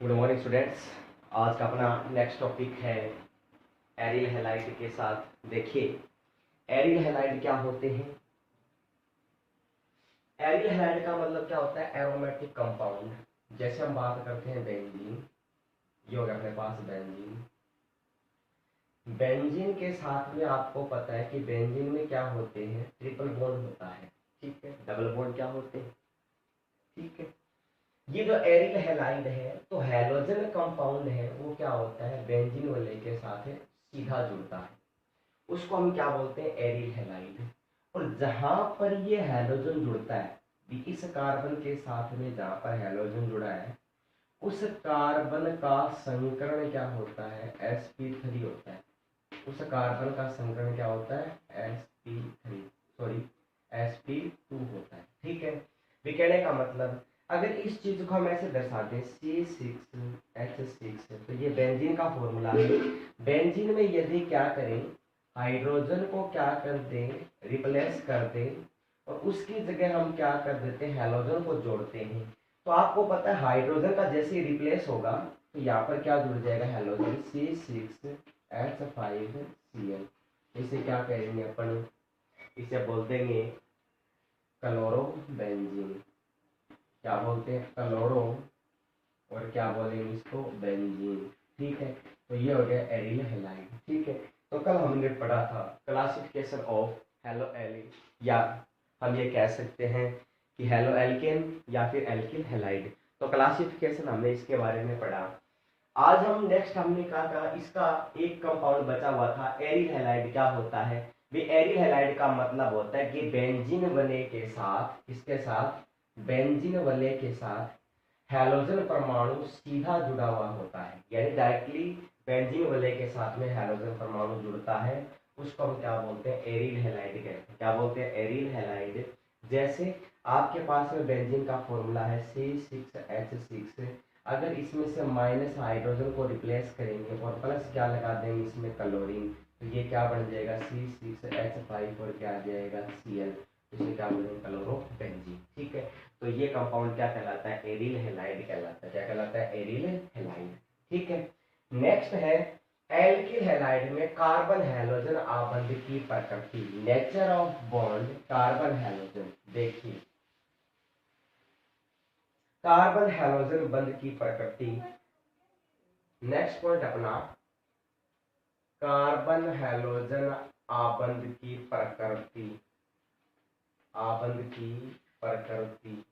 Good morning students. आज का अपना नेक्स्ट टॉपिक है एरिल हैलाइड के साथ। देखिए, एरिल हैलाइड क्या होते हैं। एरिल हैलाइड का मतलब क्या होता है, एरोमेटिक कंपाउंड। जैसे हम बात करते हैं बेंजीन, ये हो गया अपने पास बेंजीन। बेंजीन के साथ में आपको पता है कि बेंजीन में क्या होते हैं, ट्रिपल बॉन्ड होता है, ठीक है। डबल बॉन्ड क्या होते हैं, ठीक है। ये जो एरिल हैलाइड है तो हैलोजन कंपाउंड है, वो क्या होता है, बेंजीन वाले के साथ सीधा जुड़ता है, उसको हम क्या बोलते हैं, एरिल हैलाइड। और जहां पर ये हैलोजन जुड़ता है, इस कार्बन के साथ में जहां पर हैलोजन जुड़ा है, उस कार्बन का संकरण क्या होता है, sp3 होता है। उस कार्बन का संकरण क्या होता है, sp3, सॉरी sp2 होता है, ठीक है। भी कहने का मतलब, अगर इस चीज को हम ऐसे दर्शा दें C6H6, तो ये बेंजीन का फॉर्मूला है। बेंजीन में यदि क्या करें, हाइड्रोजन को क्या कर दें, रिप्लेस कर दें, और उसकी जगह हम क्या कर देते हैं, हैलोजन को जोड़ते हैं। तो आपको पता है हाइड्रोजन का जैसे ही रिप्लेस होगा तो यहाँ पर क्या जुड़ जाएगा, हैलोजन C6H5Cl। इसे क्या कहेंगे अपन, इसे बोल देंगे क्लोरो बेंजीन। क्या बोलते हैं, क्लोरो, और क्या बोलेंगे इसको, बेंजीन, ठीक है। तो ये हो गया एरिल हैलाइड, ठीक है। तो कल हमने पढ़ा था क्लासिफिकेशन ऑफ हेलो एलिन, या हम ये कह सकते हैं कि हेलो एल्केन या फिर एल्किल हैलाइड। तो क्लासिफिकेशन हमने इसके बारे में पढ़ा। आज हम नेक्स्ट हमने कहा इसका एक कंपाउंड बचा हुआ था, एरिल हैलाइड क्या होता है। भी एरिल हैलाइड का मतलब होता है कि बेंजीन वलय के साथ, किसके साथ, बेंजीन वलय के साथ हैलोजन परमाणु सीधा जुड़ा हुआ होता है, यानी डायरेक्टली बेंजीन वलय के साथ में हैलोजन परमाणु जुड़ता है, उसको हम क्या बोलते हैं, एरिल हैलाइड कहते हैं। क्या बोलते हैं, एरिल हैलाइड। जैसे आपके पास में बेंजीन का फॉर्मूला है C6H6, अगर इसमें से माइनस हाइड्रोजन को रिप्लेस करेंगे और प्लस क्या लगा देंगे इसमें क्लोरीन, तो ये क्या बन जाएगा, C6H5 और क्या आ जाएगा, Cl। इसे क्या बोलेंगे, क्लोरोबेंजीन, ठीक है। तो ये कंपाउंड क्या कहलाता है, एरिल हैलाइड कहलाता है। क्या कहलाता है, एरिल हैलाइड, ठीक है। नेक्स्ट है एल्किल हैलाइड में कार्बन हैलोजन आबंध की प्रकृति, nature of bond carbon halogen. देखिए, कार्बन हैलोजन बंध की प्रकृति। नेक्स्ट पॉइंट अपना, कार्बन हैलोजन आबंध की प्रकृति, आबंध की प्रकृति,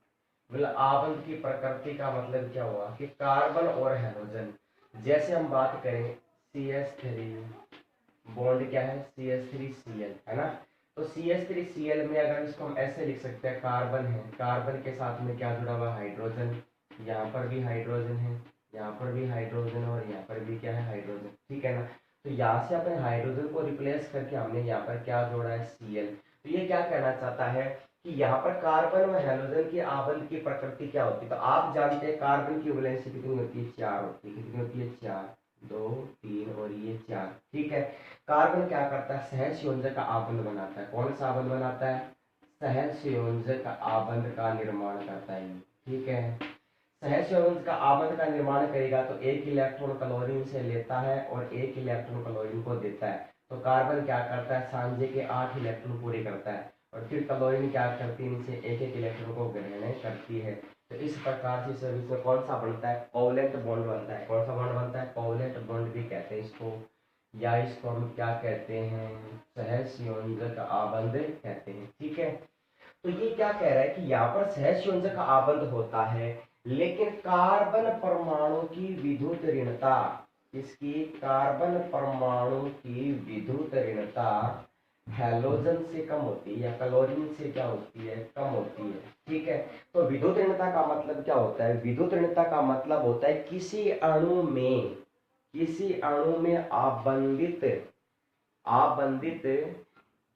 मतलब आबंध की प्रकृति का मतलब क्या हुआ कि कार्बन और हैलोजन, जैसे हम बात करें CH3 बॉन्ड क्या है, CH3Cl है ना। तो CH3Cl में अगर इसको हम ऐसे लिख सकते हैं, कार्बन है, कार्बन के साथ में क्या जुड़ा हुआ, हाइड्रोजन। यहाँ पर भी हाइड्रोजन है, यहाँ पर भी हाइड्रोजन, और यहाँ पर भी क्या है, हाइड्रोजन, ठीक है ना। तो यहाँ से अपने हाइड्रोजन को रिप्लेस करके हमने यहाँ पर क्या जोड़ा है, Cl। तो ये क्या कहना चाहता है कि यहाँ पर कार्बन और हैलोजन की आबंध की प्रकृति क्या होती है। तो आप जानते हैं कार्बन की वैलेंसी कितनी होती है, 4 होती है। कितनी होती है, 4, 2, 3 और ये 4, ठीक है। कार्बन क्या करता है, सहसंयोजक का आबंध बनाता है। कौन सा आबंध बनाता है, सहसंयोजक आबंध का निर्माण करता है, ठीक है। सहसंयोजक का आबंध का निर्माण करेगा तो एक इलेक्ट्रॉन क्लोरीन से लेता है और एक इलेक्ट्रॉन क्लोरीन को देता है। तो कार्बन क्या करता है, सांझे के 8 इलेक्ट्रॉन पूरे करता है, और फिर क्लोरीन क्या करती है, इनसे एक एक इलेक्ट्रॉन को ग्रहण करती है। तो इस प्रकार से सर्विस में कौन सा बनता है, कोवलेंट बॉन्ड बनता है। कौन सा बॉन्ड बनता है, कोवलेंट बॉन्ड भी कहते हैं इसको, या इसको हम क्या कहते हैं, सहसंयोजक आबंध कहते हैं, ठीक है। तो ये क्या कह रहा है कि यहाँ पर सहसंयोजक आबंध होता है, लेकिन कार्बन परमाणु की विद्युत ऋणता, इसकी कार्बन परमाणु की विद्युत ऋणता हैलोजन से कम होती है, या क्लोरीन से क्या होती है, कम होती है, ठीक है। तो विद्युत ऋणता का मतलब क्या होता है, विद्युत ऋणता का मतलब होता है किसी अणु में, किसी अणु में आबंधित, आबंधित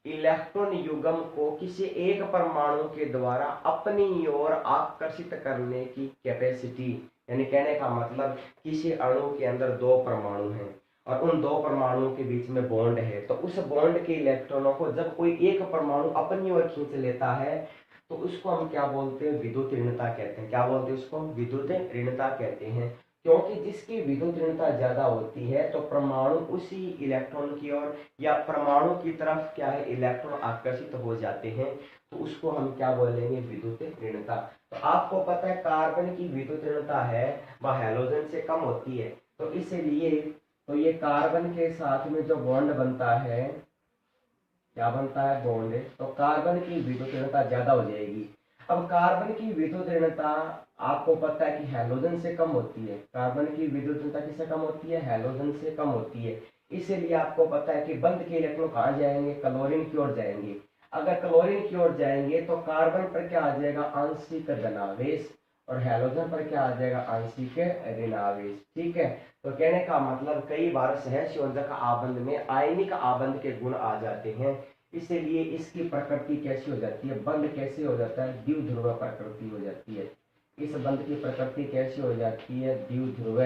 इलेक्ट्रॉन युग्म को किसी एक परमाणु के द्वारा अपनी ओर आकर्षित करने की कैपेसिटी। यानी कहने का मतलब, किसी अणु के अंदर 2 परमाणु हैं और उन 2 परमाणुओं के बीच में बॉन्ड है, तो उस बॉन्ड के इलेक्ट्रॉनों को जब कोई एक परमाणु अपनी ओर खींच लेता है तो उसको हम क्या बोलते हैं, विद्युत ऋणता कहते हैं। क्या बोलते हैं उसको, विद्युत ऋणता कहते हैं। क्योंकि जिसकी विद्युत ऋणता ज्यादा होती है तो परमाणु उसी इलेक्ट्रॉन की ओर या परमाणु की तरफ क्या है इलेक्ट्रॉन आकर्षित हो जाते हैं, तो उसको हम क्या बोलेंगे विद्युत ऋणता। तो आपको पता है कार्बन की विद्युत ऋणता है वह हैलोजन से कम होती है, तो इसलिए तो ये कार्बन के साथ में जो बॉन्ड बनता है क्या बनता है बॉन्ड, तो कार्बन की विद्युत ऋणता ज्यादा हो जाएगी। अब कार्बन की विद्युत ऋणता आपको पता है कि हैलोजन से कम होती है, कार्बन की विद्युत ऋणता किससे कम होती है हैलोजन से कम होती है। इसीलिए आपको पता है कि बंध के इलेक्ट्रॉन कहाँ जाएंगे क्लोरीन की ओर जाएंगे। अगर क्लोरीन की ओर जाएंगे तो कार्बन पर क्या आ जाएगा आंशिक धनावेश और हैलोजन पर क्या आ जाएगा आंशिक ऋणावेश। ठीक है, तो कहने का मतलब कई बार सहसंयोजक आबंध में आयनिक आबंध के गुण आ जाते हैं, इसीलिए इसकी प्रकृति कैसी हो जाती है बंध कैसे हो जाता है द्विध्रुव प्रकृति हो जाती है। इस बंध की प्रकृति कैसी हो जाती है द्विध्रुव,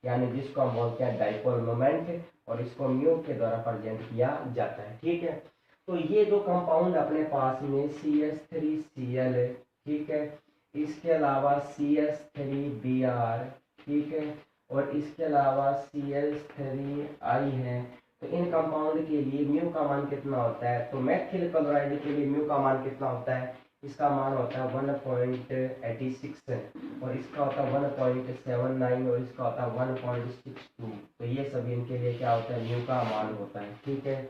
यानी जिसको हम बोलते हैं डाइपोल मोमेंट और इसको म्यू के द्वारा प्रेजेंट किया जाता है। ठीक है, तो ये दो कंपाउंड अपने पास में CH3Cl है। ठीक है, इसके अलावा CH3Br, ठीक है, और इसके अलावा CH3I है। तो इन कंपाउंड के लिए म्यू का मान कितना होता है, तो मेथिल क्लोराइड के लिए म्यू का मान कितना होता है, इसका मान होता है 1.86 और इसका होता है 1.79 और इसका होता है 1.62। तो ये सभी इनके लिए क्या होता है म्यू का मान होता है। ठीक है,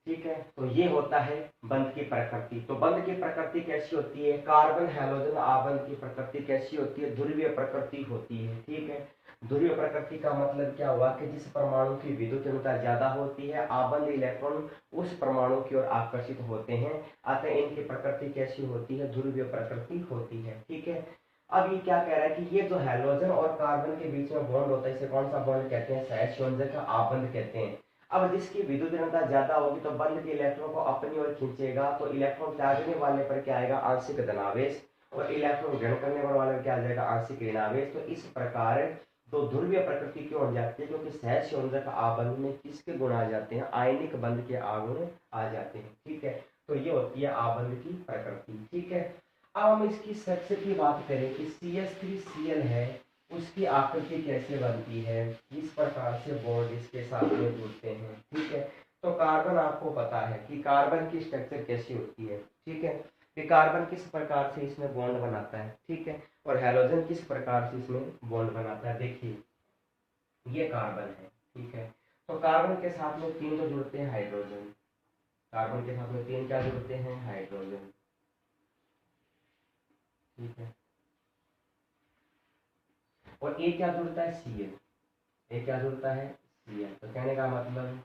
ठीक है, तो ये होता है बंध की प्रकृति। तो बंध की प्रकृति कैसी होती है, कार्बन हैलोजन आबंध की प्रकृति कैसी होती है ध्रुवीय प्रकृति होती है। ठीक है, ध्रुवीय प्रकृति का मतलब क्या हुआ कि जिस परमाणु की विद्युत ऋणता ज्यादा होती है आबंध इलेक्ट्रॉन उस परमाणु की ओर आकर्षित होते हैं, अतः इनकी प्रकृति कैसी होती है ध्रुवीय प्रकृति होती है। ठीक है, अब ये क्या कह रहा है कि ये जो हैलोजन और कार्बन के बीच में बॉन्ड होता है इसे कौन सा बॉन्ड कहते हैं सहसंयोजक आबंध कहते हैं। अब जिसकी विद्युत ऋणता ज्यादा होगी तो बंध के इलेक्ट्रॉन को अपनी ओर खींचेगा, तो इलेक्ट्रॉन त्यागने वाले पर क्या आएगा आंशिक धनावेश और इलेक्ट्रॉन ग्रहण करने वाले पर क्या आ जाएगा आंशिक ऋणावेश। तो इस प्रकार तो ध्रुवीय प्रकृति क्यों हो जाती है, क्योंकि सहसंयोजक आबंध में किसके गुण आ जाते हैं आयनिक बंध के आगुण आ जाते हैं। ठीक है, तो ये होती है आबंध की प्रकृति। ठीक है, अब हम इसकी स्ट्रक्चर की बात करें कि CH3Cl है उसकी आकृति कैसे बनती है, किस प्रकार से बॉन्ड इसके साथ में जुड़ते हैं। ठीक है, तो कार्बन आपको पता है कि कार्बन की स्ट्रक्चर कैसी होती है। ठीक है, कि कार्बन किस प्रकार से इसमें बॉन्ड बनाता है। ठीक है, और हैलोजन किस प्रकार से इसमें बॉन्ड बनाता है। देखिए ये कार्बन है। ठीक है, तो कार्बन के साथ में तीन तो जुड़ते हैं हाइड्रोजन, कार्बन के साथ में तीन क्या जुड़ते हैं हाइड्रोजन। ठीक है, और एक क्या जुड़ता है Cl, एक क्या जुड़ता है Cl। तो कहने का मतलब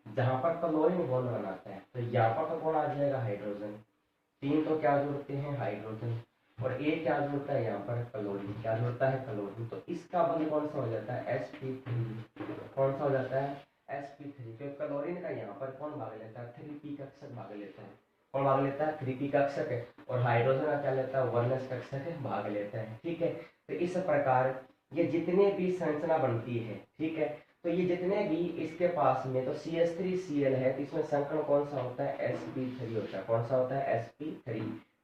जहां पर क्लोरीन बॉन्ड बनाता है तो यहाँ पर तो कौन आ जाएगा हाइड्रोजन, तीन तो क्या जुड़ते हैं हाइड्रोजन और एक क्या जुड़ता है यहाँ पर क्लोरीन, क्या जुड़ता है क्लोरीन। तो इसका बंध कौन सा हो जाता है sp3, कौन सा हो जाता है sp3। तो क्लोरीन का यहाँ पर कौन भाग लेता है 3p कक्षक भाग लेता है, कौन भाग लेता है 3p कक्षक है, और हाइड्रोजन का क्या लेता है 1s कक्षक भाग लेता है। ठीक है, तो इस प्रकार ये जितने भी संरचना बनती है। ठीक है, तो ये जितने भी इसके पास में तो CH3Cl है तो इसमें संकरण कौन सा होता है sp3 होता है, कौन सा होता है sp3।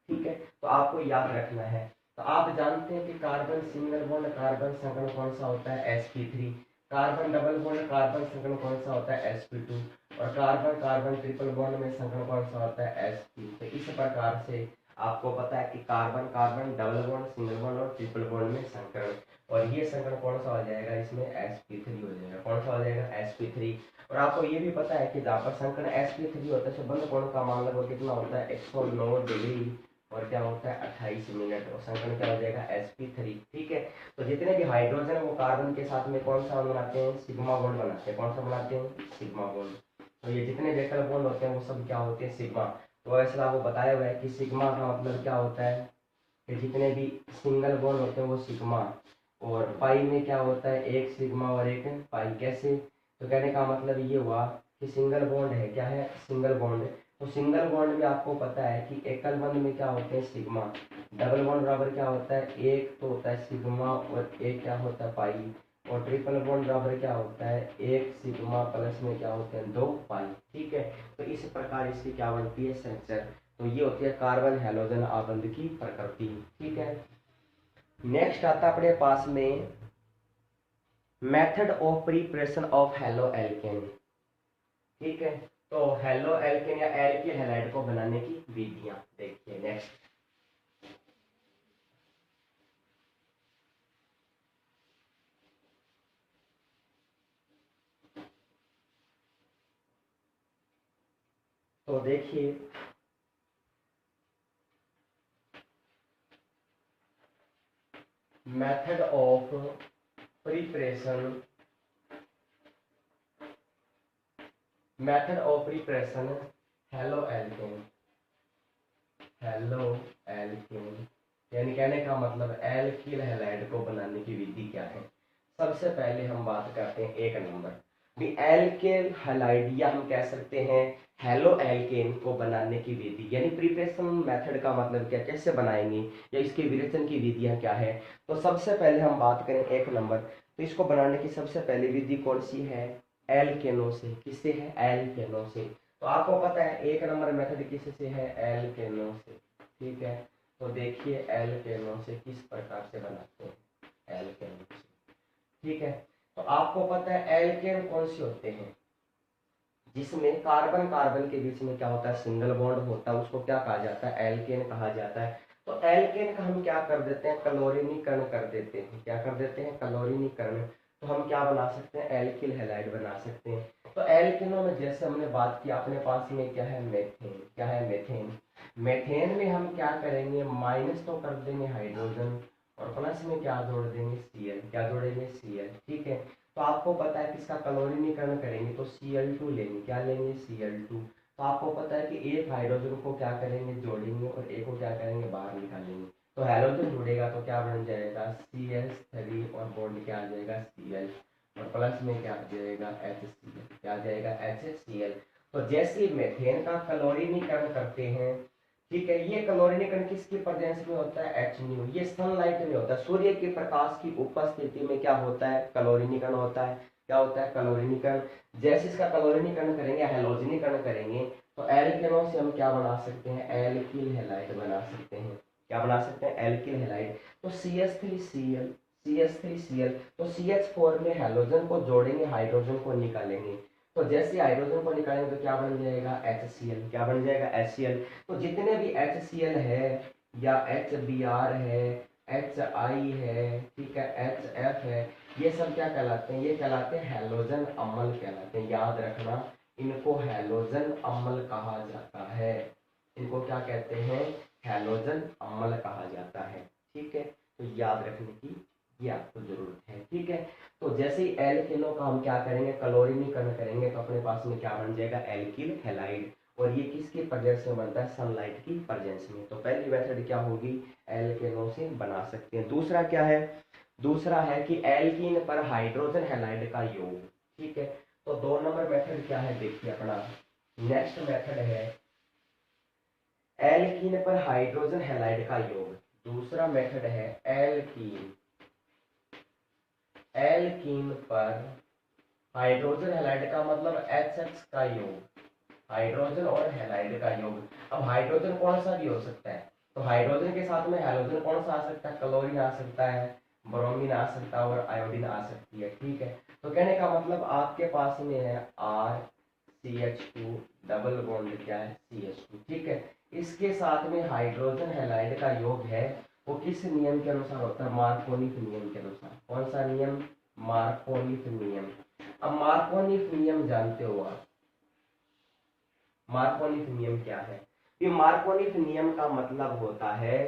ठीक है, तो आपको याद रखना है। तो आप जानते हैं कि कार्बन सिंगल बॉन्ड कार्बन संकरण कौन सा होता है sp3, carbon double bond carbon संकरण कौन सा होता है sp2 और कार्बन कार्बन ट्रिपल बॉन्ड में संकरण कौन सा होता है sp। तो इस प्रकार से आपको पता है कि carbon carbon double bond single bond और ट्रिपल बॉन्ड में संकरण, और ये संकरण कौन सा हो जाएगा इसमें sp3 हो जाएगा, कौन सा हो जाएगा sp3। और आपको ये भी पता है कि जहाँ पर संकरण sp3 होता है तो बंध कोण का मान लगभग कितना होता है 109 डिग्री और क्या होता है 28 मिनट, और संकरण क्या हो जाएगा sp3। ठीक है, तो जितने भी हाइड्रोजन है वो कार्बन के साथ में कौन सा बनाते हैं सिग्मा बॉन्ड बनाते हैं, कौन सा बनाते हैं सिग्मा बॉन्ड। तो ये जितने वेक्टर बॉन्ड होते हैं वो सब क्या होते हैं सिग्मा। तो ऐसा आपको बताया हुआ है कि सिग्मा का मतलब क्या होता है कि जितने भी सिंगल बॉन्ड होते हैं वो सिग्मा, और पाई में क्या होता है एक सिग्मा और एक पाई। कैसे, तो कहने का मतलब ये हुआ कि सिंगल बॉन्ड है क्या है सिंगल बॉन्ड है, तो सिंगल बॉन्ड में आपको पता है कि एकल बॉन्ड में क्या होते हैं सिग्मा, डबल बॉन्ड बराबर क्या होता है एक तो होता है सिग्मा और एक क्या होता है पाई, और ट्रिपल बॉन्ड बराबर क्या होता है एक सिग्मा प्लस में क्या होते हैं 2 पाई। ठीक है, तो इस प्रकार इसकी क्या बनती है स्ट्रक्चर। तो ये होती है कार्बन हैलोजन आबंध की प्रकृति। ठीक है, नेक्स्ट आता अपने पास में method of preparation of halo alkane. ठीक है, तो हेलो एल्केन या एल्किल हैलाइड को बनाने की विधियां देखिए नेक्स्ट। तो देखिए method of preparation, method of preparation halo alkane, halo alkane यानी कहने का मतलब एल्किल हैलाइड को बनाने की विधि क्या है। सबसे पहले हम बात करते हैं एक नंबर भी एल्किल हैलाइड, या हम कह सकते हैं हेलो एल्केन को बनाने की विधि, यानी प्रिपरेशन मेथड का मतलब क्या, कैसे बनाएंगे या इसके विरेचन की विधियां क्या है। तो सबसे पहले हम बात करें एक नंबर, तो इसको बनाने की सबसे पहली विधि कौन सी है, एल्केनो से। किससे है, एल्केनो से। तो आपको पता है एक नंबर मेथड किससे है, एल्केनो से। ठीक है, तो देखिए एल्केनो से किस प्रकार से बनाते हैं, एल्केनो से। ठीक है, तो आपको पता है एल्केन कौन से होते हैं, जिसमें कार्बन कार्बन के बीच में क्या होता है, सिंगल बॉन्ड होता है, उसको क्या कहा जाता है, एल्केन कहा जाता है। तो एल्केन का हम क्या कर देते हैं, क्लोरीनीकरण कर देते हैं। क्या कर देते हैं, क्लोरीनीकरण। तो हम क्या बना सकते हैं, एल्किल हैलाइड बना सकते हैं। तो एल्केनों में जैसे हमने बात की, अपने पास में क्या है, मेथेन। क्या है, मेथेन। मेथेन में हम क्या करेंगे, माइनस तो कर देंगे हाइड्रोजन, और प्लस में क्या जोड़ देंगे, Cl। क्या जोड़ेंगे, Cl। ठीक है, तो आपको पता है कि इसका क्लोरीनीकरण करेंगे तो Cl2 लेंगे। क्या लेंगे, Cl2। तो आपको पता है कि एक हाइड्रोजन को क्या करेंगे, जोड़ेंगे, और एक को क्या करेंगे, बाहर निकालेंगे। तो हैलोजन जुड़ेगा तो क्या बन जाएगा, CH3, और बॉन्ड क्या आ जाएगा, Cl, और प्लस में क्या आ जाएगा, HCl। क्या आ जाएगा, HCl। तो जैसे मेथेन का क्लोरीनीकरण करते हैं, ठीक है, ये क्लोरीनीकरण किसकी प्रेजेंस में होता है, एच न्यू। ये सनलाइट में होता है, सूर्य के प्रकाश की उपस्थिति में क्या होता है, क्लोरीनीकरण होता है। क्या होता है, क्लोरीनीकरण। जैसे इसका क्लोरीनीकरण करेंगे, हैलोजनीकरण करेंगे, तो एल्केनों से हम क्या बना सकते हैं, एल्किल हैलाइड बना सकते हैं। क्या बना सकते हैं, एल्किल हैलाइड। तो CH3Cl, CH3Cl, तो CH4 में हैलोजन को जोड़ेंगे, हाइड्रोजन को निकालेंगे। तो जैसे हाइड्रोजन को निकालेंगे तो क्या बन जाएगा, HCl। क्या बन जाएगा, HCl। तो जितने भी HCl है, या HBr है, HI है, ठीक है, HF है, ये सब क्या कहलाते हैं, ये कहलाते हैं हैलोजन अम्ल कहलाते हैं। याद रखना, इनको हैलोजन अम्ल कहा जाता है। इनको क्या कहते हैं, हैलोजन अम्ल कहा जाता है। ठीक है, तो याद रखने की ये आपको जरूरत है। ठीक है, तो जैसे ही एल्केनों का हम क्या करेंगे, क्लोरीनीकरण करेंगे, तो अपने पास में क्या बन जाएगा, एल्किल हैलाइड। और ये किसकी प्रेजेंस में बनता है, सनलाइट की प्रेजेंस में। तो पहली मेथड क्या होगी, एल्केनों से बना सकते हैं। दूसरा क्या है, दूसरा है कि एल्कीन पर हाइड्रोजन हैलाइड का योग। ठीक है, तो 2 नंबर मेथड क्या है, देखिए अपना नेक्स्ट मेथड है एल्कीन पर हाइड्रोजन हैलाइड का योग। दूसरा मेथड है एल्कीन, एल्कीन पर हाइड्रोजन हैलाइड का मतलब HX का योग, हाइड्रोजन और हैलाइड का योग। अब हाइड्रोजन कौन सा भी हो सकता है, तो हाइड्रोजन के साथ में हैलोजन कौन सा आ सकता है, क्लोरीन आ सकता है, ब्रोमीन आ सकता है, और आयोडीन आ सकती है। ठीक है, तो कहने का मतलब आपके पास में है RCH2 डबल बॉन्ड क्या है, CH2। ठीक है, इसके साथ में हाइड्रोजन हैलाइड का योग है, वो किस नियम के अनुसार होता है, मार्कोनिक नियम के अनुसार। कौन सा नियम, मार्कोनिक नियम। अब मार्कोनिक नियम जानते हो आप, मार्कोनिक नियम क्या है, ये मार्कोनिक नियम का मतलब होता है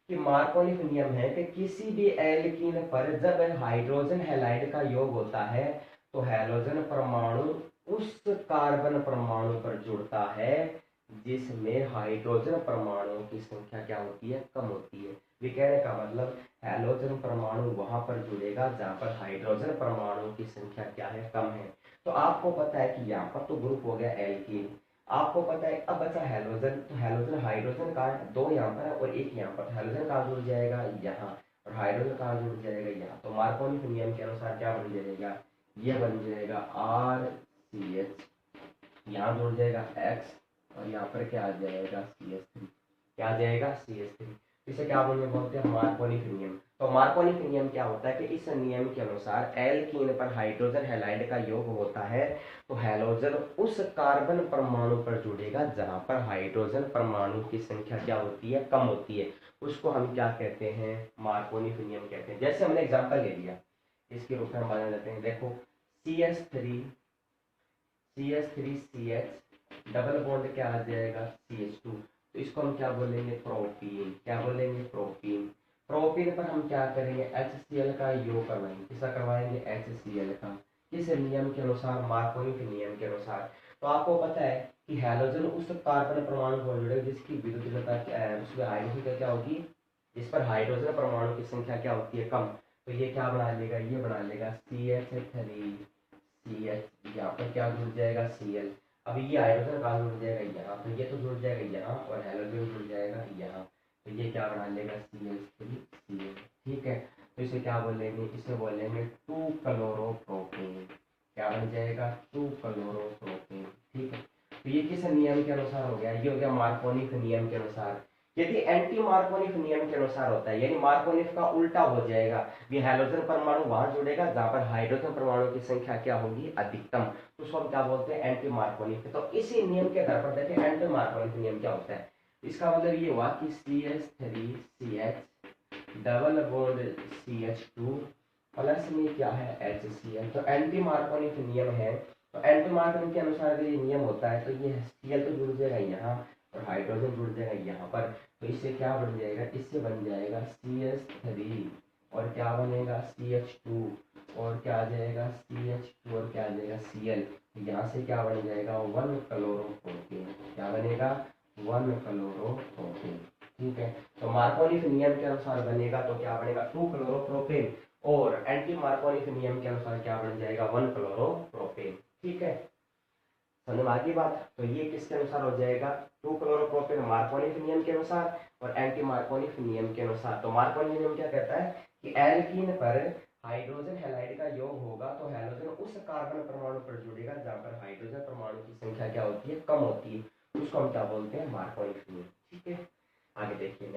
कि मार्कोनिक नियम है कि किसी भी एल्कीन पर जब हाइड्रोजन हैलाइड का योग होता है, तो हैलोजन परमाणु उस कार्बन परमाणु पर जुड़ता है जिसमें हाइड्रोजन परमाणुओं की संख्या क्या होती है, कम होती है। ये कहने का मतलब हैलोजन परमाणु वहां पर जुड़ेगा जहां पर हाइड्रोजन परमाणुओं की संख्या क्या है, कम है। तो आपको पता है कि यहाँ पर तो ग्रुप हो गया एल्कीन, आपको पता है। अब बचा हैलोजन, तो हैलोजन हाइड्रोजन का 2 यहाँ पर है और 1 यहाँ पर, हैलोजन कहाँ जुड़ जाएगा, यहाँ, और हाइड्रोजन कहाँ जुड़ जाएगा, यहाँ। तो मार्कोनी नियम के अनुसार क्या बन जाएगा, ये बन जाएगा RCH, यहाँ जुड़ जाएगा X, और यहाँ पर क्या आ जाएगा, CH3। क्या आ जाएगा, CH3। इसे क्या बोलते हैं, मार्कोनिक नियम। तो मार्कोनिक नियम क्या होता है कि इस नियम के अनुसार एल्कीन पर हाइड्रोजन हैलाइड का योग होता है तो हैलोजन उस कार्बन परमाणु पर जुड़ेगा जहां पर हाइड्रोजन परमाणु की संख्या क्या होती है, कम होती है। उसको हम क्या कहते हैं, मार्कोनिक नियम कहते हैं। जैसे हमने एग्जांपल ले लिया, इसके रूप में हम बना लेते हैं। देखो CH3CH डबल बॉन्ड क्या आ जाएगा, CH2। तो इसको हम क्या बोलेंगे, प्रोपीन। क्या बोलेंगे, प्रोपीन। प्रोपीन पर हम क्या करेंगे, HCl का योग करवाएंगे। किसका करवाएंगे, HCl का। किस नियम के अनुसार, मार्कोनिक नियम के अनुसार। तो आपको पता है कि हैलोजन उस कार्बन परमाणु को जुड़ेगा जिसकी विद्युत उसमें हाइड्रोजन क्या होगी, जिस पर हाइड्रोजन परमाणु की संख्या क्या होती है, कम। तो ये क्या बना लेगा, ये बना लेगा CH3CH। यहाँ पर क्या जुड़ जाएगा, Cl। अब ये हाइड्रोजन कहाँ जुड़ जाएगा, यहाँ। तो ये तो जुड़ जाएगा यहाँ और हैलोजन जुड़ जाएगा यहाँ। तो ये क्या बना लेगा, CH3Cl। ठीक है। तो इसे क्या बोलेंगे, इसे बोलेंगे 2 क्लोरोप्रोपेन। क्या बन जाएगा, 2 क्लोरोप्रोपेन। ठीक है। तो ये किस नियम के अनुसार हो गया, ये हो गया मार्कोनिक नियम के अनुसार। यदि एंटी मार्कोनिक नियम के अनुसार होता है, यानी मार्कोनिक का उल्टा हो जाएगा, ये हैलोजन परमाणु वहां जुड़ेगा जहां पर हाइड्रोजन परमाणु की संख्या क्या होगी, अधिकतम। तो उसको हम क्या बोलते हैं, एंटी मार्कोनिक। तो इसी नियम के आधार पर देखिए एंटी मार्कोनिक नियम क्या होता है। इसका मतलब ये हुआ कि CH3CH double bond CH2 plus में क्या है, HCl। तो एंटी मार्कोनिक नियम है। तो एंटी मार्कोनिक के अनुसार अगर ये नियम होता है तो ये Cl तो जुड़ जाएगा यहाँ और हाइड्रोजन जुड़ जाएगा यहाँ पर। तो इससे क्या बन जाएगा, इससे बन जाएगा CH3 और क्या बनेगा, CH2 और क्या आ जाएगा, CH2 और क्या आ जाएगा, Cl। तो यहाँ से क्या बन जाएगा, 1 क्लोरोप्रोपेन। क्या बनेगा, 1 क्लोरोप्रोपेन। ठीक है। तो मार्कोनिक नियम के अनुसार बनेगा तो क्या बनेगा, 2 क्लोरोप्रोपेन। और एंटी मार्कोनिक नियम के अनुसार क्या बन जाएगा, 1 क्लोरोप्रोपेन। ठीक है, समझ में आ गई बात। तो ये किसके अनुसार हो जाएगा, 2 क्लोरोप्रोपेन मार्कोनिक नियम के अनुसार और एंटी मार्कोनिक नियम के अनुसार। तो मार्कोनिक नियम क्या कहता है कि एल्कीन पर हाइड्रोजन हैलाइड का योग होगा तो हैलोजन उस कार्बन परमाणु पर जुड़ेगा जहां पर हाइड्रोजन परमाणु की संख्या क्या होती है, कम होती है। उसको हम क्या बोलते हैं, मार्कोनिक नियम। ठीक है, आगे देखिए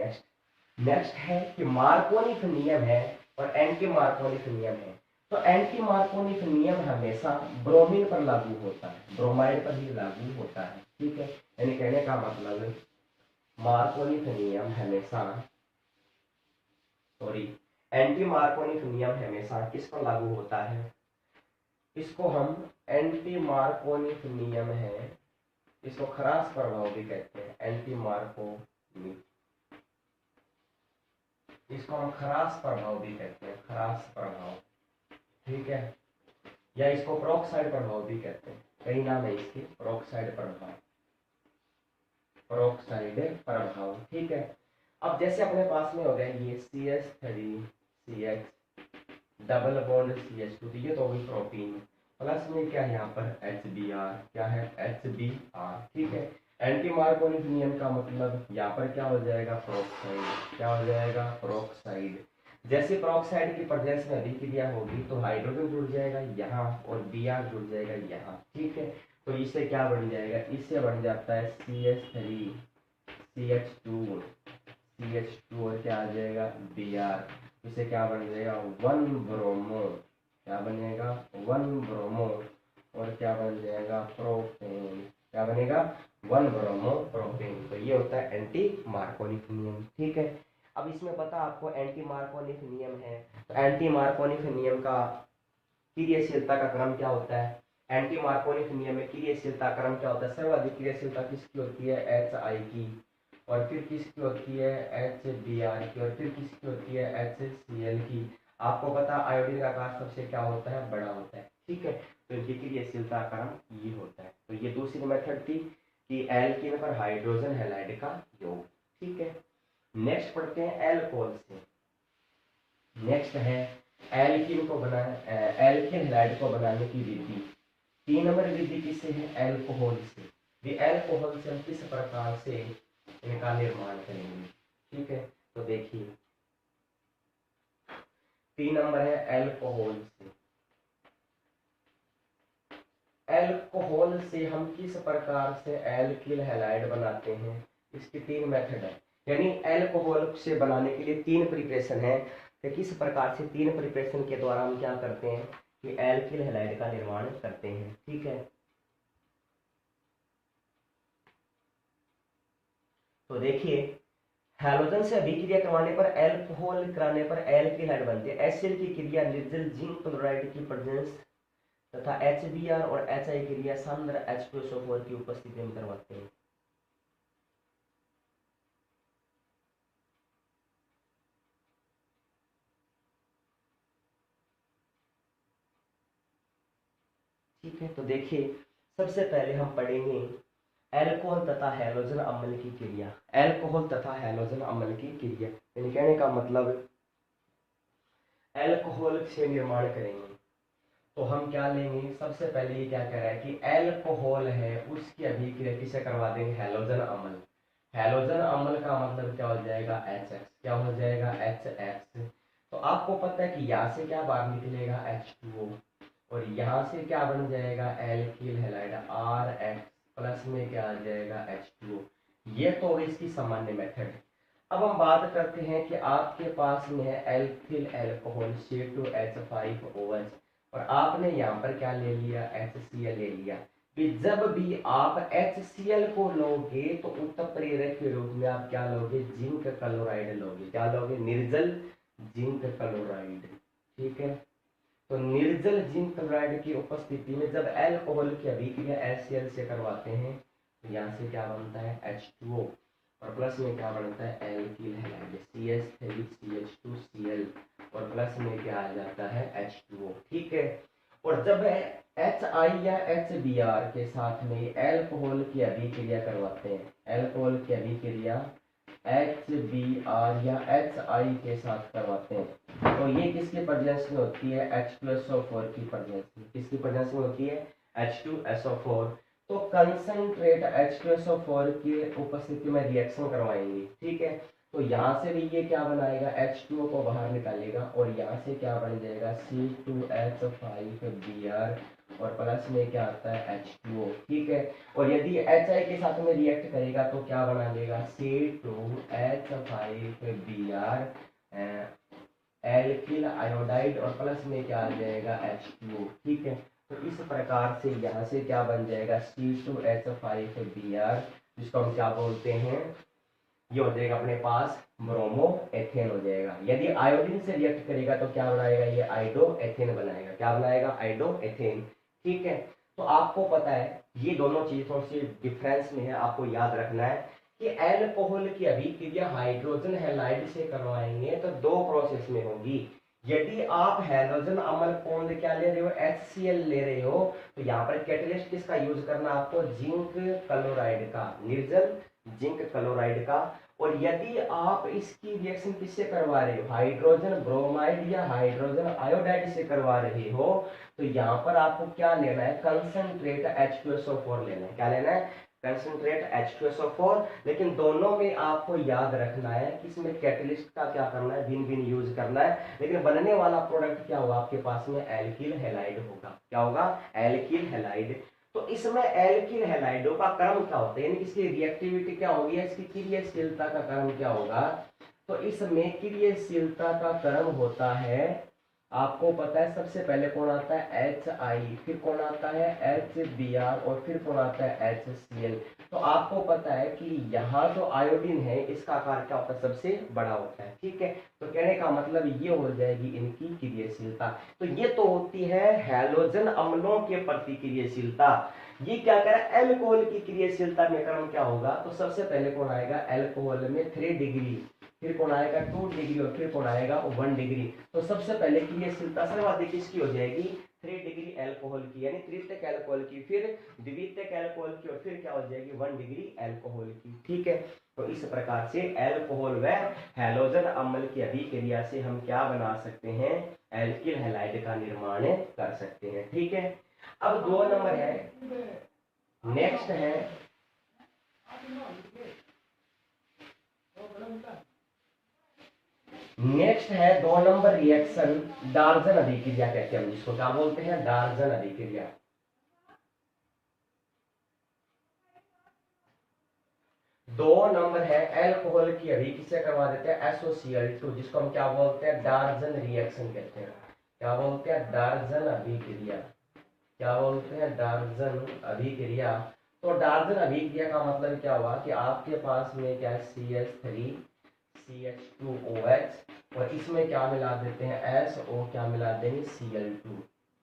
नेक्स्ट है कि मार्कोनिक नियम है और एंटी मार्कोनिक नियम है। तो एंटी मार्कोनिक नियम हमेशा ब्रोमीन पर लागू होता है, ब्रोमाइड पर ही लागू होता है। ठीक है, यानी कहने का मतलब मार्कोनिक नियम हमेशा, सॉरी, एंटी मार्कोनिक नियम हमेशा किस पर लागू होता है, इसको हम एंटी मार्कोनिक नियम है, इसको खरास प्रभाव भी कहते हैं। एंटी मार्कोनिक, इसको हम खरास प्रभाव भी कहते हैं, खरास प्रभाव। ठीक है, या इसको पेरोक्साइड प्रभाव भी कहते हैं, कई नाम है इसके, पेरोक्साइड प्रभाव, पेरोक्साइड प्रभाव। ठीक है। अब जैसे अपने पास में हो गया ये CH3CH डबल बॉन्ड CH2, तो ये तो होगी प्रोटीन। प्लस में क्या है यहाँ पर HBr, क्या है, HBr। ठीक है। एंटी मार्कोनिक नियम का मतलब यहाँ पर क्या हो जाएगा, पेरोक्साइड। क्या हो जाएगा, पेरोक्साइड। जैसे पेरोक्साइड की प्रेजेंस में अभिक्रिया होगी तो हाइड्रोजन जुड़ जाएगा यहाँ और Br जुड़ जाएगा यहाँ। ठीक है। तो इससे क्या बन जाएगा, इससे बन जाता है CH3 CH2 और क्या आ जाएगा, Br। इसे क्या बन जाएगा, 1 ब्रोमो। क्या बनेगा, 1 ब्रोमो और क्या बन जाएगा, प्रोपेन। क्या बनेगा, 1 ब्रोमो प्रोपेन। तो ये होता है एंटी मार्कोनिक नियम। ठीक है। अब इसमें पता आपको एंटी मार्कोनिक नियम है, तो एंटी मार्कोनिक नियम का क्रियाशीलता का क्रम क्या होता है। एंटी मार्कोनिक नियम में क्रियाशीलता क्रम क्या होता है, सर्वाधिक क्रियाशीलता किसकी होती है, HI की, और फिर किसकी होती है, HBr की, और फिर किसकी होती है, HCl की। आपको पता आयोडीन का आकार सबसे क्या होता है, बड़ा होता है। ठीक है। तो इनकी क्रियाशीलता का क्रम ये होता है। तो ये दूसरी मेथड थी कि एल्कीन पर हाइड्रोजन हैलाइड का योग। ठीक है। नेक्स्ट पढ़ते हैं एल्कोहल से। नेक्स्ट है एल्कीन को बनाए, एल्कीन हैलाइड को बनाने की विधि। 3 नंबर विधि किससे है, एल्कोहल से। ये एल्कोहल से हम किस प्रकार से इनका निर्माण करेंगे। ठीक है। तो देखिए 3 नंबर है एल्कोहल से। एल्कोहल से हम किस प्रकार से एल्किल हैलाइड बनाते हैं, इसकी 3 मेथड है। यानी एल्कोहल से बनाने के लिए 3 प्रिपरेशन है। तो किस प्रकार से 3 प्रिपरेशन के द्वारा हम क्या करते हैं कि एल्किल हैलाइड का निर्माण करते हैं। ठीक है, तो देखिए हैलोजन से अभिक्रिया करवाने पर एल्कोहल कराने पर एल्किल हैलाइड बनती है। HCl की क्रिया निर्जल जिंक क्लोराइड की प्रेजेंस तथा HBr और HI क्रिया सांद्र H2SO4 की उपस्थिति में करवाते हैं। ठीक है, तो देखिए सबसे पहले हम पढ़ेंगे एल्कोहल तथा हैलोजन अम्ल की क्रिया। एल्कोहल तथा हैलोजन अम्ल की क्रिया यानी कहने का मतलब एल्कोहल से निर्माण करेंगे तो हम क्या लेंगे, सबसे पहले ये क्या कह रहा है कि एल्कोहल है उसकी अभिक्रिया किसे करवा देंगे, हैलोजन अम्ल। हैलोजन अम्ल का मतलब क्या हो जाएगा, HX। क्या हो जाएगा, HX। तो आपको पता है कि यहाँ से क्या बाहर निकलेगा, H2O, और यहाँ से क्या बन जाएगा, एल्किल हैलाइड RH प्लस में क्या आ जाएगा, H2O। ये तो इसकी सामान्य मेथड है। अब हम बात करते हैं कि आपके पास में है एल्किल एल्कोहल C2H5OH और आपने यहाँ पर क्या ले लिया, HCl ले लिया। कि जब भी आप HCl को लोगे तो उत्प्रेरक के रूप में आप क्या लोगे, जिंक क्लोराइड लोगे। क्या लोगे, निर्जल जिंक क्लोराइड। ठीक है, तो निर्जल जिंक क्लोराइड की उपस्थिति में जब एल्कोहल की अभिक्रिया HCl से करवाते हैं तो यहाँ से क्या बनता है, H2O, और प्लस में क्या बनता है, एल्किल हैलाइड CH3CH2Cl, और प्लस में क्या आ जाता है, H2O। ठीक है, और जब HI या HBr के साथ में एल्कोहल की अभिक्रिया करवाते हैं, एल्कोहल की अभिक्रिया HBr या HI के साथ करवाते हैं तो ये किसके प्रेजेंस में होती है, H2SO4 की प्रेजेंस में। किसकी प्रेजेंस में होती है, H2SO4। तो कंसंट्रेट H2SO4 की उपस्थिति में रिएक्शन करवाएंगे। ठीक है, तो यहाँ से भी ये क्या बनाएगा, H2O को बाहर निकालेगा और यहाँ से क्या बन जाएगा, C2H5Br, और प्लस में क्या आता है, H2O। ठीक है, और यदि HI के साथ में रिएक्ट करेगा तो क्या बना लेगा, C2H5Br एल्किल आयोडाइड, और प्लस में क्या आ जाएगा, H2O। ठीक है, तो इस प्रकार से यहाँ से क्या बन जाएगा, C2H5Br, जिसको हम क्या बोलते हैं, ये हो जाएगा अपने पास ब्रोमो एथेन हो जाएगा। यदि आयोडीन से रिएक्ट करेगा तो क्या बनाएगा, ये आइडो एथेन बनाएगा। क्या बनाएगा, आइडो एथेन। ठीक है, तो आपको पता है ये दोनों चीज थोड़ी सी डिफरेंस में है, आपको याद रखना है कि एल्कोहल की अभिक्रिया हाइड्रोजन हैलाइड से करवाएंगे तो 2 प्रोसेस में होगी। यदि आप हैलोजन अम्ल कौन क्या ले रहे हो, HCl ले रहे हो, तो यहाँ पर कैटलिस्ट किसका यूज करना आपको, जिंक क्लोराइड का, निर्जल जिंक क्लोराइड का। और यदि आप इसकी रिएक्शन किससे करवा रहे हो, हाइड्रोजन ब्रोमाइड या हाइड्रोजन आयोडाइड से करवा रहे हो, तो यहाँ पर आपको क्या लेना है, कंसंट्रेट H2SO4 लेना है। क्या लेना है, कंसंट्रेट H2SO4। लेकिन दोनों में आपको याद रखना है कि इसमें कैटलिस्ट का क्या करना है, भिन्न भिन्न यूज करना है, लेकिन बनने वाला प्रोडक्ट क्या होगा, आपके पास में एल्किल हैलाइड होगा। क्या होगा, एल्किल हैलाइड। तो इसमें एल्किल हैलाइडों का क्रम क्या होता है, यानी इसकी रिएक्टिविटी क्या होगी, इसकी क्रियाशीलता का क्रम क्या होगा। तो इसमें क्रियाशीलता का क्रम होता है, आपको पता है सबसे पहले कौन आता है, HI, फिर कौन आता है, HBr, और फिर कौन आता है, HCl। तो आपको पता है कि यहाँ जो आयोडीन है इसका आकार क्या होता है, सबसे बड़ा होता है। ठीक है, तो कहने का मतलब ये हो जाएगी इनकी क्रियाशीलता। तो ये तो होती है हैलोजन अम्लों के प्रति क्रियाशीलता। ये क्या कह रहा है, एल्कोहल की क्रियाशीलता में क्रम क्या होगा, तो सबसे पहले कौन आएगा, एल्कोहल में 3 डिग्री, फिर कौन आएगा 2 डिग्री, और फिर कौन आएगा 1 डिग्री। तो सबसे पहले क्रियाशीलता सर्वाधिक किसकी हो जाएगी, 3 डिग्री एल्कोहल की, यानी तृतीयक एल्कोहल की, फिर द्वितीयक एल्कोहल की, और फिर क्या हो जाएगी 1 डिग्री एल्कोहल की। ठीक है, तो इस प्रकार से एल्कोहल व हैलोजन अम्ल की अभिक्रिया से हम क्या बना सकते हैं, एल्किल हैलाइड का निर्माण कर सकते हैं। ठीक है, अब 2 नंबर है, नेक्स्ट है नेक्स्ट है 2 नंबर रिएक्शन, डार्जन अभिक्रिया कहते हैं हम, जिसको क्या बोलते हैं, डार्जन अभिक्रिया। 2 नंबर है एल्कोहल की अभिक्रिया किससे करवा देते हैं SOCl2, जिसको हम क्या बोलते हैं डार्जन रिएक्शन कहते हैं। क्या बोलते हैं डार्जन अभिक्रिया। क्या बोलते हैं डार्जन अभिक्रिया। तो डार्जन अभिक्रिया का मतलब क्या हुआ कि आपके पास में क्या है CH3 CH2OH और इसमें क्या मिला देते हैं SO, क्या मिला देंगे Cl2,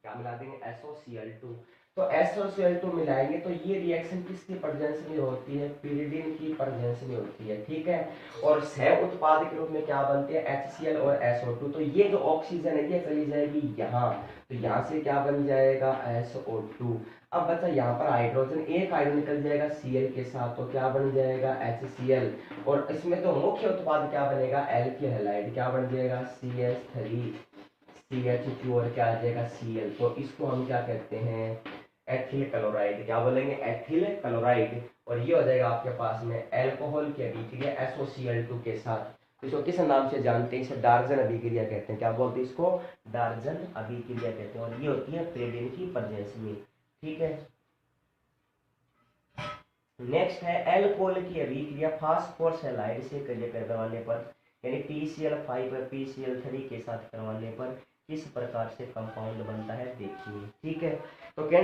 क्या मिला देंगे SOCl2। तो SOCl2 मिलाएंगे तो ये रिएक्शन किसकी प्रेजेंस में होती है pyridine की प्रेजेंस में होती है, ठीक है। और सह उत्पाद के रूप में क्या बनते हैं HCl और SO2। तो ये जो ऑक्सीजन है ये चली जाएगी यहाँ, तो यहाँ से क्या बन जाएगा SO2। अब बचा यहाँ पर हाइड्रोजन, एक हाइड्रोजन निकल जाएगा Cl के साथ, तो क्या बन जाएगा HCl। और इसमें तो मुख्य उत्पाद क्या बनेगा एल्किल हैलाइड, क्या बन जाएगा CH3 CH2 और क्या आ जाएगा Cl। तो इसको हम क्या कहते हैं एथिल क्लोराइड। क्या बोलेंगे एथिल क्लोराइड। और ये हो जाएगा आपके पास में एल्कोहल की अभिक्रिया SOCl2 के साथ। इसको किस नाम से जानते हैं, इसे डार्जन अभिक्रिया कहते हैं। क्या बोलते हैं इसको डार्जन अभिक्रिया कहते हैं। और ये होती है पेरिडिन की प्रेजेंस में, ठीक है। नेक्स्ट है एल्कोहल की अभिक्रिया फास्फोरस हैलाइड से करवाने पर, यानी PCl5 और PCl3 के साथ करवाने पर किस प्रकार से कंपाउंड बनता है देखिए, ठीक है। तो कहने